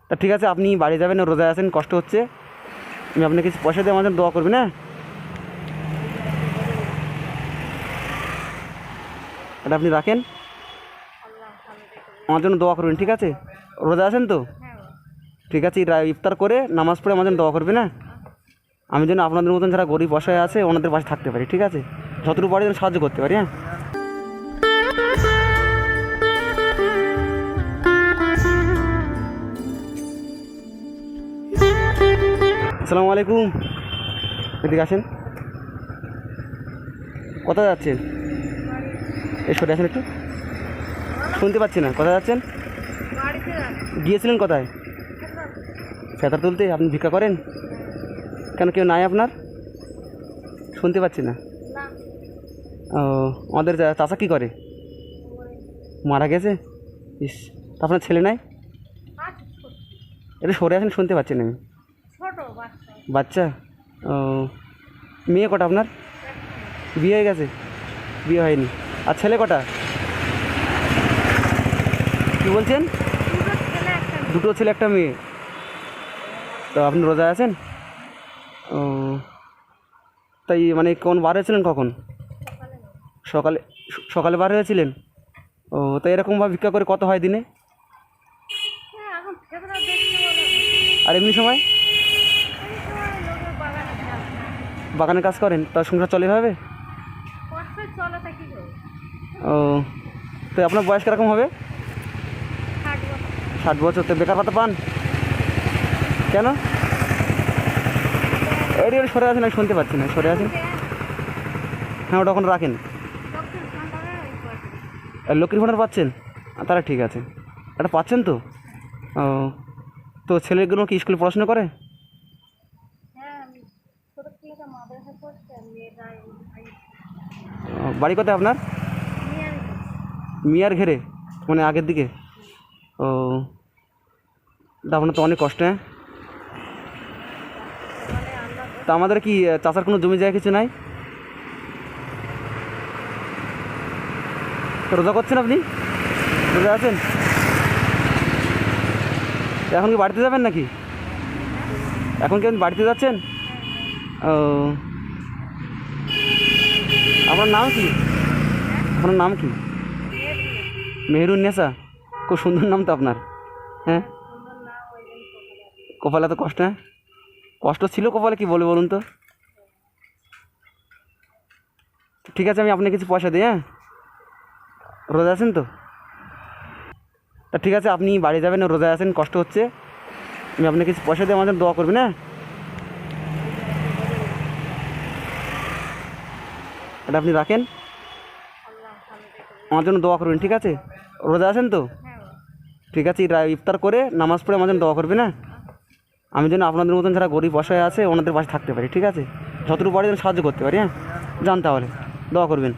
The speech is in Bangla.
তা ঠিক আছে, আপনি বাড়ি যাবেন, রোজায় আছেন, কষ্ট হচ্ছে, আমি আপনাকে কিছু পয়সা দিয়ে আমার জন্য দোয়া করবেন। হ্যাঁ, এটা আপনি রাখেন, আমার জন্য দোয়া করবেন, ঠিক আছে? রোজা আছেন তো? ঠিক আছে, ইফতার করে নামাজ পড়ে আমার জন্য দোয়া করবেন। হ্যাঁ, আমি যেন আপনাদের মতন যারা গরিব অসহায় আছে ওনাদের পাশে থাকতে পারি, ঠিক আছে? যতটুকু পারি যেন সাহায্য করতে পারি। হ্যাঁ, আসসালামু আলাইকুম। এদিকে আসেন। কোথায় যাচ্ছেন? এই সরে আসেন একটু, শুনতে পাচ্ছি না। কোথায় যাচ্ছেন? গিয়েছিলেন কোথায়? ফেতার তুলতে? আপনি ভিক্ষা করেন কেন? কেউ নাই আপনার? শুনতে পাচ্ছি না। ও, আমাদের চাচা কী করে? মারা গেছে? ইস, তা আপনার ছেলে নাই? এটা সরে আসেন, শুনতে পাচ্ছি না আমি। বাচ্চা? ও, মেয়ে কটা আপনার? বিয়ে হয়ে গেছে? বিয়ে হয়নি। আর ছেলে কটা? কী বলছেন? দুটো ছেলে একটা মেয়ে। তো আপনি রোজা আছেন? ও, তাই মানে কোন বার হয়েছিলেন কখন? সকালে? সকালে বার হয়েছিলেন? ও, তাই এরকমভাবে ভিক্ষা করে কত হয় দিনে? আর এমনি সময় বাগানে কাজ করেন, তা সংসার চলে এভাবে? ও, তো আপনার বয়স কীরকম হবে? 60 বছর। তো বেকার ভাতা পান কেন? এটি সরে আসেন, আমি শুনতে পাচ্ছি না, সরে আসেন। হ্যাঁ, ওটা এখন রাখেন। লক্ষ্মীর ভাণ্ডার পাচ্ছেন? তাহলে ঠিক আছে, এটা পাচ্ছেন তো? ও, তো ছেলেগুলো কি স্কুলে পড়াশোনা করে? বাড়ি কোথায় আপনার? মিয়ার ঘেরে, মানে আগের দিকে? ও, তা আপনার তো অনেক কষ্ট। হ্যাঁ, তা আমাদের কি চাষার কোনো জমি জায়গা কিছু নাই? তো রোজা করছেন আপনি? রোজা আছেন? এখন কি বাড়িতে যাবেন নাকি? এখন কি আপনি বাড়িতে যাচ্ছেন? ও, আপনার নাম কি? আপনার নাম কি? মেহেরুন্নেসা? খুব সুন্দর নাম তো আপনার। হ্যাঁ, কপালে তো কষ্ট। হ্যাঁ, কষ্ট ছিল কপালে, কি বলবে বলুন তো? ঠিক আছে, আমি আপনাকে কিছু পয়সা দিই। হ্যাঁ, রোজা আছেন তো? তা ঠিক আছে, আপনি বাড়ি যাবেন, রোজা আছেন, কষ্ট হচ্ছে, আমি আপনাকে কিছু পয়সা দিয়ে আমার জন্য দোয়া করবেন। হ্যাঁ, এটা আপনি রাখেন, আমার জন্য দোয়া করবেন, ঠিক আছে? রোজা আছেন তো? ঠিক আছে, ইফতার করে নামাজ পড়ে আমার জন্য দোয়া করবেন। হ্যাঁ, আমি যেন আপনাদের মতন যারা গরিব অসহায় আছে ওনাদের পাশে থাকতে পারি, ঠিক আছে? যতটুকু পারি যেন সাহায্য করতে পারি। হ্যাঁ, যান তাহলে, দোয়া করবেন।